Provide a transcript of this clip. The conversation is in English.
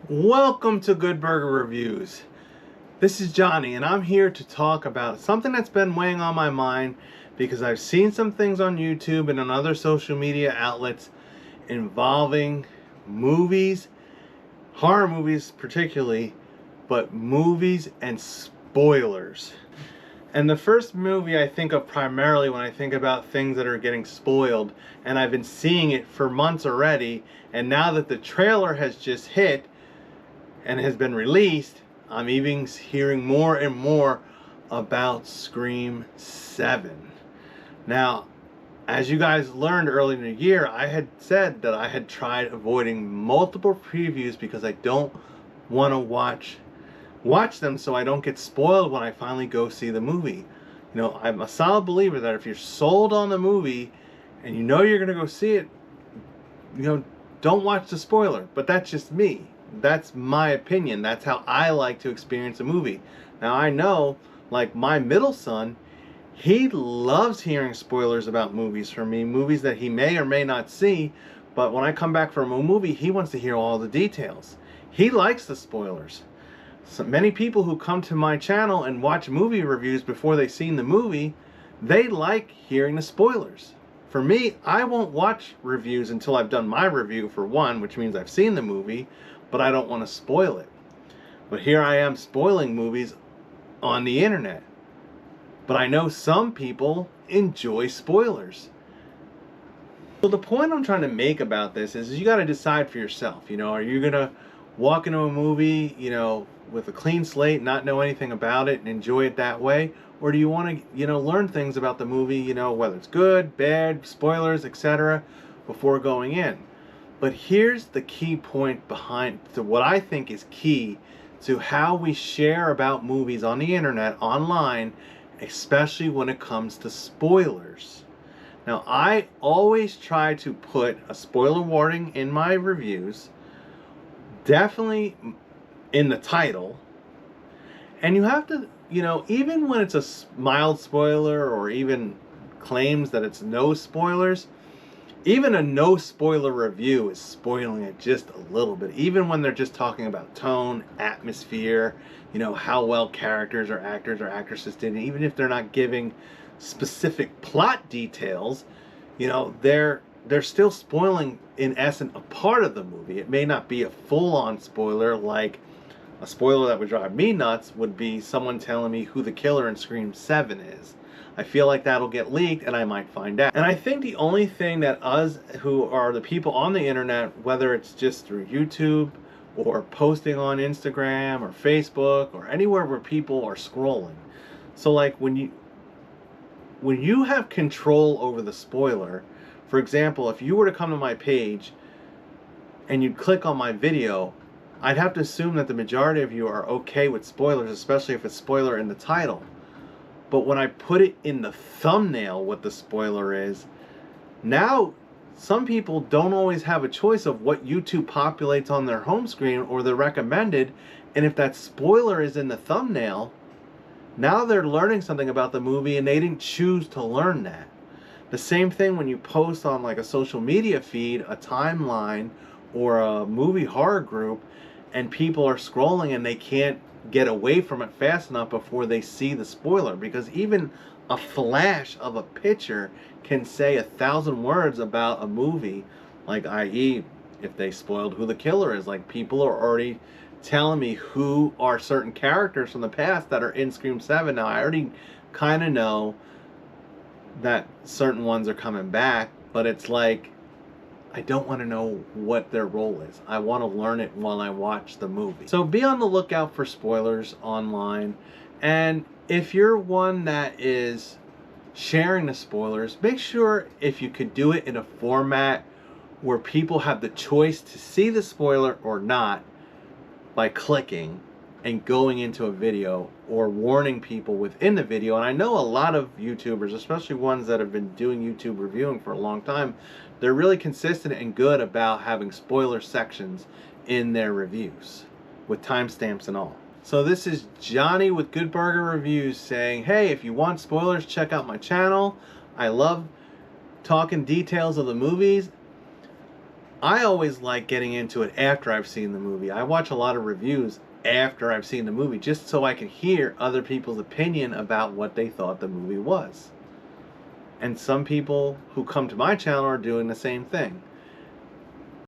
Welcome to Good Burger Reviews. This is Johnny, and I'm here to talk about something that's been weighing on my mind because I've seen some things on YouTube and on other social media outlets involving movies, horror movies particularly, but movies and spoilers. And the first movie I think of primarily when I think about things that are getting spoiled, and I've been seeing it for months already, and now that the trailer has just hit and has been released, I'm even hearing more and more about Scream 7. Now, as you guys learned early in the year, I had said that I had tried avoiding multiple previews because I don't want to watch them so I don't get spoiled when I finally go see the movie. You know, I'm a solid believer that if you're sold on the movie and you know you're going to go see it, don't watch the spoiler. But that's just me. That's my opinion. That's how I like to experience a movie. Now I know, like my middle son, he loves hearing spoilers about movies from me, movies that he may or may not see, but when I come back from a movie, he wants to hear all the details. He likes the spoilers. So many people who come to my channel and watch movie reviews before they've seen the movie, they like hearing the spoilers. For me, I won't watch reviews until I've done my review for one, which means I've seen the movie, but I don't want to spoil it. But here I am spoiling movies on the internet. But I know some people enjoy spoilers. So the point I'm trying to make about this is you got to decide for yourself. Are you going to walk into a movie, with a clean slate, not know anything about it and enjoy it that way? Or do you want to, learn things about the movie, whether it's good, bad, spoilers, etc., before going in? But here's the key point behind to what I think is key to how we share about movies on the internet, online, especially when it comes to spoilers. Now, I always try to put a spoiler warning in my reviews, definitely in the title, and you have to, even when it's a mild spoiler or even claims that it's no spoilers, even a no spoiler review is spoiling it just a little bit. Even when they're just talking about tone, atmosphere, how well characters or actors or actresses did, and even if they're not giving specific plot details, they're still spoiling, in essence, a part of the movie. It may not be a full-on spoiler. Like a spoiler that would drive me nuts would be someone telling me who the killer in Scream 7 is. I feel like that'll get leaked and I might find out. And I think the only thing that us who are the people on the internet, whether it's just through YouTube or posting on Instagram or Facebook or anywhere where people are scrolling. So like when you have control over the spoiler, for example, if you were to come to my page and you'd click on my video, I'd have to assume that the majority of you are okay with spoilers, especially if it's spoiler in the title. But when I put it in the thumbnail what the spoiler is, now some people don't always have a choice of what YouTube populates on their home screen or the recommended. And if that spoiler is in the thumbnail, now they're learning something about the movie and they didn't choose to learn that. The same thing when you post on like a social media feed, a timeline, or a movie horror group, and people are scrolling and they can't get away from it fast enough before they see the spoiler, because even a flash of a picture can say 1,000 words about a movie, like i.e. if they spoiled who the killer is. Like people are already telling me who are certain characters from the past that are in Scream 7. Now I already kind of know that certain ones are coming back, but it's like I don't want to know what their role is. I want to learn it while I watch the movie. So be on the lookout for spoilers online. And if you're one that is sharing the spoilers, make sure if you could do it in a format where people have the choice to see the spoiler or not by clicking and going into a video, or warning people within the video. And I know a lot of YouTubers, especially ones that have been doing YouTube reviewing for a long time, they're really consistent and good about having spoiler sections in their reviews with timestamps and all. So this is Johnny with Good Burger Reviews saying, hey, if you want spoilers, check out my channel. I love talking details of the movies. I always like getting into it after I've seen the movie. I watch a lot of reviews after I've seen the movie just so I can hear other people's opinion about what they thought the movie was. And some people who come to my channel are doing the same thing.